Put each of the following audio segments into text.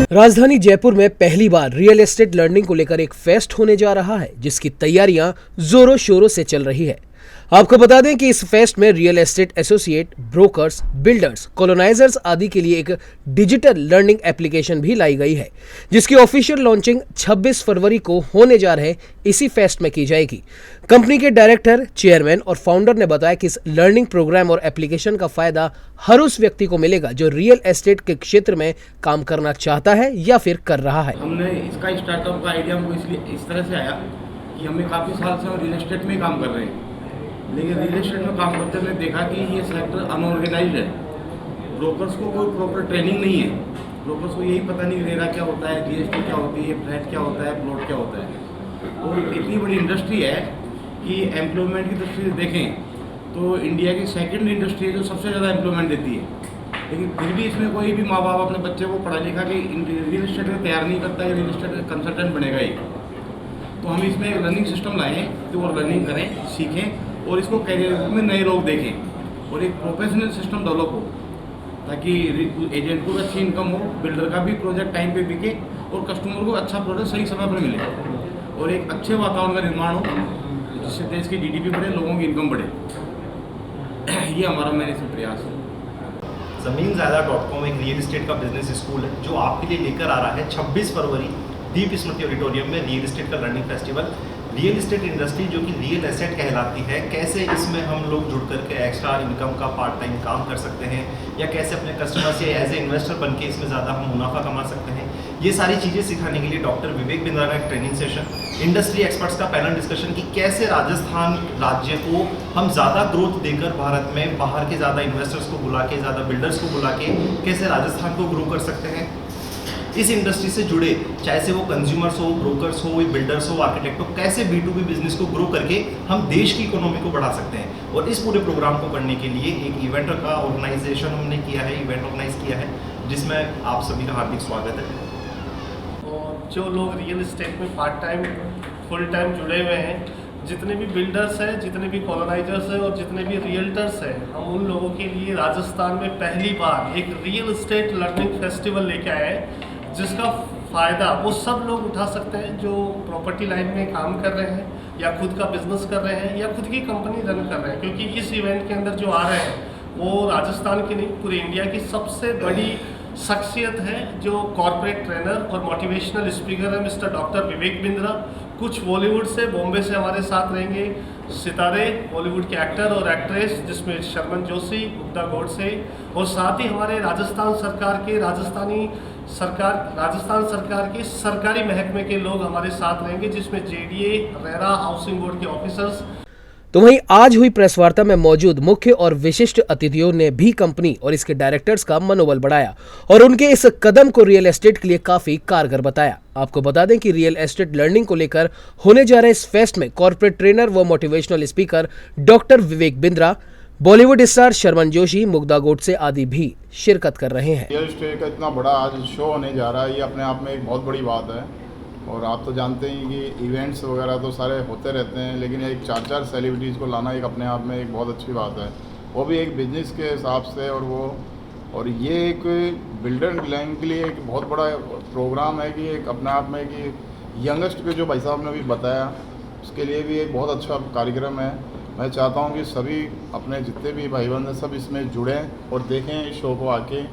राजधानी जयपुर में पहली बार रियल एस्टेट लर्निंग को लेकर एक फेस्ट होने जा रहा है, जिसकी तैयारियां जोरों शोरों से चल रही है। आपको बता दें कि इस फेस्ट में real estate associate, brokers, builders, colonisers आदि के लिए एक डिजिटल लर्निंग एप्लीकेशन भी लाई गई है, जिसकी ऑफिशियल लॉन्चिंग 26 फरवरी को होने जा रहे इसी फेस्ट में की जाएगी। कंपनी के डायरेक्टर, चेयरमैन और फाउंडर ने बताया कि इस लर्निंग प्रोग्राम और एप्लीकेशन का फायदा हर उस व्यक्ति को मिलेगा जो रियल एस्टेट के क्षेत्र में काम करना चाहता है या फिर कर रहा है। हमने इसका स्टार्टअप का आइडिया हमको इसलिए इस तरह से आया कि हमें काफ़ी साल से रियल एस्टेट में काम कर रहे हैं, लेकिन रियल एस्टेट में काम करते हुए देखा कि ये सेक्टर अनऑर्गेनाइज्ड है। ब्रोकर्स को कोई प्रॉपर ट्रेनिंग नहीं है, ब्रोकर्स को यही पता नहीं रेरा क्या होता है, जीएसटी क्या होती है, फ्लैट क्या होता है, प्लॉट क्या होता है। तो इतनी बड़ी इंडस्ट्री है कि एम्प्लॉयमेंट की दृष्टि से देखें तो इंडिया की सेकंड इंडस्ट्री है जो सबसे ज़्यादा एम्प्लॉयमेंट देती है, लेकिन फिर भी इसमें कोई भी माँ बाप अपने बच्चे को पढ़ा लिखा कि रियल एस्टेट में तैयार नहीं करता है, रियल एस्टेट कंसल्टेंट बनेगा ही। तो हम इसमें एक लर्निंग सिस्टम लाए कि वो लर्निंग करें, सीखें और इसको कैरियर में नए लोग देखें और एक प्रोफेशनल सिस्टम डेवलप हो, ताकि एजेंट को अच्छी इनकम हो, बिल्डर का भी प्रोजेक्ट टाइम पे बिके और कस्टमर को अच्छा प्रोडक्ट सही समय पर मिले और एक अच्छे वातावरण का निर्माण हो जिससे देश की जीडीपी बढ़े, लोगों की इनकम बढ़े। ये हमारा मेन इसमें प्रयास है। ज़मीनज़ायदा.com एक रियल एस्टेट का बिजनेस स्कूल है जो आपके लिए लेकर आ रहा है 26 फरवरी दीप स्मृति ऑडिटोरियम में रियल एस्टेट का learning festival. Real estate industry जो कि रियल एसेट कहलाती है, कैसे इसमें हम लोग जुड़ करके एक्स्ट्रा इनकम का पार्ट टाइम काम कर सकते हैं या कैसे अपने कस्टमर से एज ए इन्वेस्टर बन के इसमें ज़्यादा हम मुनाफा कमा सकते हैं, ये सारी चीज़ें सिखाने के लिए डॉक्टर विवेक बिंद्रा का एक ट्रेनिंग सेशन, इंडस्ट्री एक्सपर्ट्स का पैनल डिस्कशन कि कैसे राजस्थान राज्य को हम ज़्यादा ग्रोथ देकर भारत में बाहर के ज़्यादा इन्वेस्टर्स को बुला के, ज़्यादा बिल्डर्स को बुला के कैसे राजस्थान को ग्रो कर सकते हैं। इस इंडस्ट्री से जुड़े चाहे से वो कंज्यूमर्स हो, ब्रोकर्स हो, बिल्डर्स हो, आर्किटेक्ट हो, कैसे B2B बिजनेस को ग्रो करके हम देश की इकोनॉमी को बढ़ा सकते हैं। और इस पूरे प्रोग्राम को करने के लिए एक इवेंट का ऑर्गेनाइजेशन हमने किया है, इवेंट ऑर्गेनाइज किया है, जिसमें आप सभी का हार्दिक स्वागत है। और जो लोग रियल एस्टेट में पार्ट टाइम, फुल टाइम जुड़े हुए हैं, जितने भी बिल्डर्स हैं, जितने भी कॉलोनाइजर्स हैं और जितने भी रियल्टर्स हैं, हम उन लोगों के लिए राजस्थान में पहली बार एक रियल एस्टेट लर्निंग फेस्टिवल लेके आए हैं, जिसका फ़ायदा वो सब लोग उठा सकते हैं जो प्रॉपर्टी लाइन में काम कर रहे हैं या खुद का बिजनेस कर रहे हैं या खुद की कंपनी रन कर रहे हैं। क्योंकि इस इवेंट के अंदर जो आ रहे हैं वो राजस्थान की नहीं, पूरी इंडिया की सबसे बड़ी शख्सियत है जो कॉर्पोरेट ट्रेनर और मोटिवेशनल स्पीकर है, मिस्टर डॉक्टर विवेक बिंद्रा। कुछ बॉलीवुड से, बॉम्बे से हमारे साथ रहेंगे सितारे, बॉलीवुड के एक्टर और एक्ट्रेस, जिसमें शर्मन जोशी, मुग्धा गोडसे, और साथ ही हमारे राजस्थान सरकार के सरकारी महकमे के लोग हमारे साथ रहेंगे, जिसमें JDA, रेरा, हाउसिंग बोर्ड के ऑफिसर्स। तो वहीं आज हुई प्रेस वार्ता में मौजूद मुख्य और विशिष्ट अतिथियों ने भी कंपनी और इसके डायरेक्टर्स का मनोबल बढ़ाया और उनके इस कदम को रियल एस्टेट के लिए काफी कारगर बताया। आपको बता दें कि रियल एस्टेट लर्निंग को लेकर होने जा रहे इस फेस्ट में कॉर्पोरेट ट्रेनर व motivational speaker doctor Vivek Bindra, Bollywood star Sharman Joshi, Mugdha Godse आदि भी शिरकत कर रहे हैं। रियल एस्टेट का इतना बड़ा आज शो होने जा रहा है, ये अपने आप में एक बहुत बड़ी बात है। और आप तो जानते हैं कि इवेंट्स वगैरह तो सारे होते रहते हैं, लेकिन एक 4 सेलिब्रिटीज़ को लाना एक अपने आप में एक बहुत अच्छी बात है, वो भी एक बिजनेस के हिसाब से। और ये एक बिल्डर लाइन के लिए एक बहुत बड़ा प्रोग्राम है कि एक अपने आप में कि यंगस्ट के जो भाई साहब ने भी बताया, उसके लिए भी एक बहुत अच्छा कार्यक्रम है। मैं चाहता हूँ कि सभी अपने जितने भी भाई बंद हैं सब इसमें जुड़ें और देखें इस शो को आके,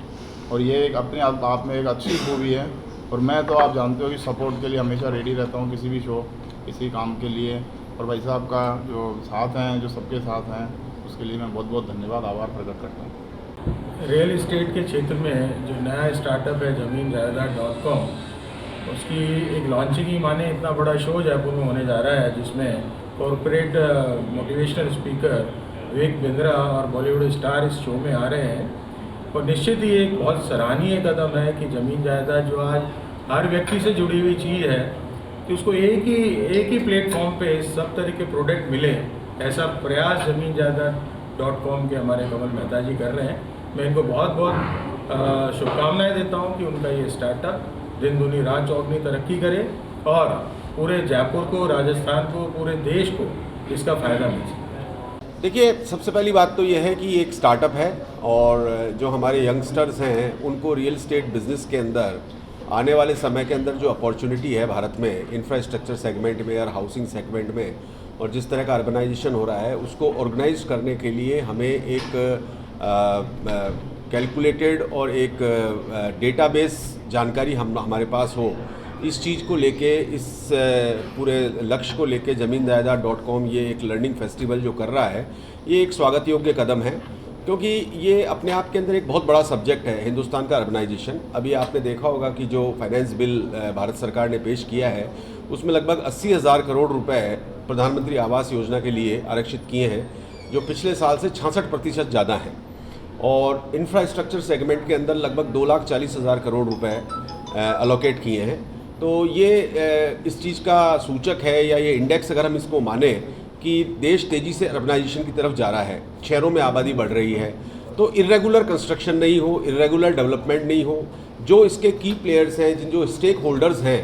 और ये एक अपने आप में एक अच्छी खूबी है। और मैं तो आप जानते हो कि सपोर्ट के लिए हमेशा रेडी रहता हूँ, किसी भी शो, किसी काम के लिए। और भाई साहब का जो साथ हैं, जो सबके साथ हैं, उसके लिए मैं बहुत बहुत धन्यवाद, आभार प्रकट करता हूँ। रियल एस्टेट के क्षेत्र में जो नया स्टार्टअप है ज़मीनज़ायदा.com, उसकी एक लॉन्चिंग ही माने इतना बड़ा शो जयपुर में होने जा रहा है, जिसमें corporate motivational speaker Vivek Bindra और बॉलीवुड स्टार इस शो में आ रहे हैं। और निश्चित ही एक बहुत सराहनीय कदम है कि ज़मीन जायदाद जो आज हर व्यक्ति से जुड़ी हुई चीज़ है कि उसको एक ही प्लेटफॉर्म पे सब तरह के प्रोडक्ट मिले, ऐसा प्रयास ज़मीनज़ायदा.com के हमारे कमल मेहता जी कर रहे हैं। मैं इनको बहुत बहुत शुभकामनाएं देता हूं कि उनका ये स्टार्टअप दिन दूनी रात चौगुनी तरक्की करे और पूरे जयपुर को, राजस्थान को, पूरे देश को इसका फ़ायदा मिल सके। देखिए, सबसे पहली बात तो ये है कि ये एक स्टार्टअप है और जो हमारे यंगस्टर्स हैं उनको रियल एस्टेट बिजनेस के अंदर आने वाले समय के अंदर जो अपॉर्चुनिटी है भारत में इंफ्रास्ट्रक्चर सेगमेंट में और हाउसिंग सेगमेंट में, और जिस तरह का अर्बनाइजेशन हो रहा है उसको ऑर्गेनाइज करने के लिए हमें एक कैलकुलेटेड और एक डेटाबेस जानकारी हमारे पास हो, इस चीज़ को लेके, इस पूरे लक्ष्य को लेके ज़मीन-जायदाद.com ये एक लर्निंग फेस्टिवल जो कर रहा है, ये एक स्वागत योग्य कदम है, क्योंकि ये अपने आप के अंदर एक बहुत बड़ा सब्जेक्ट है हिंदुस्तान का अर्बनाइजेशन। अभी आपने देखा होगा कि जो फाइनेंस बिल भारत सरकार ने पेश किया है उसमें लगभग 80,000 करोड़ रुपए प्रधानमंत्री आवास योजना के लिए आरक्षित किए हैं, जो पिछले साल से 66% ज़्यादा हैं, और इंफ्रास्ट्रक्चर सेगमेंट के अंदर लगभग 2,40,000 करोड़ रुपए अलोकेट किए हैं। तो ये इस चीज़ का सूचक है, या ये इंडेक्स अगर हम इसको माने कि देश तेज़ी से अर्बनाइजेशन की तरफ जा रहा है, शहरों में आबादी बढ़ रही है, तो इरेगुलर कंस्ट्रक्शन नहीं हो, इरेगुलर डेवलपमेंट नहीं हो, जो इसके की प्लेयर्स हैं, जो स्टेक होल्डर्स हैं,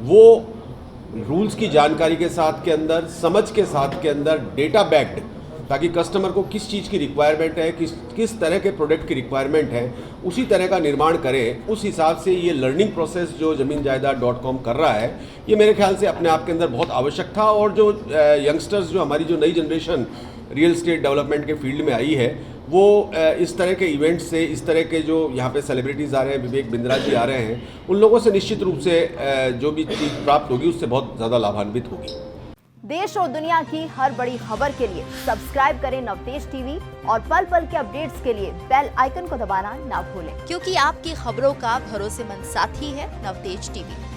वो रूल्स की जानकारी के साथ के अंदर, समझ के साथ के अंदर, डेटा बैक्ड, ताकि कस्टमर को किस चीज़ की रिक्वायरमेंट है, किस तरह के प्रोडक्ट की रिक्वायरमेंट है, उसी तरह का निर्माण करें। उस हिसाब से ये लर्निंग प्रोसेस जो ज़मीन-जायदाद.com कर रहा है, ये मेरे ख्याल से अपने आप के अंदर बहुत आवश्यक था। और जो यंगस्टर्स, जो हमारी जो नई जनरेशन रियल एस्टेट डेवलपमेंट के फील्ड में आई है, वो इस तरह के इवेंट्स से, इस तरह के जो यहाँ पे सेलिब्रिटीज़ आ रहे हैं, विवेक बिंद्रा जी आ रहे हैं, उन लोगों से निश्चित रूप से जो भी चीज़ प्राप्त होगी उससे बहुत ज़्यादा लाभान्वित होगी। देश और दुनिया की हर बड़ी खबर के लिए सब्सक्राइब करें नवतेज टीवी और पल पल के अपडेट्स के लिए बेल आइकन को दबाना ना भूलें, क्योंकि आपकी खबरों का भरोसेमंद साथी है नवतेज टीवी।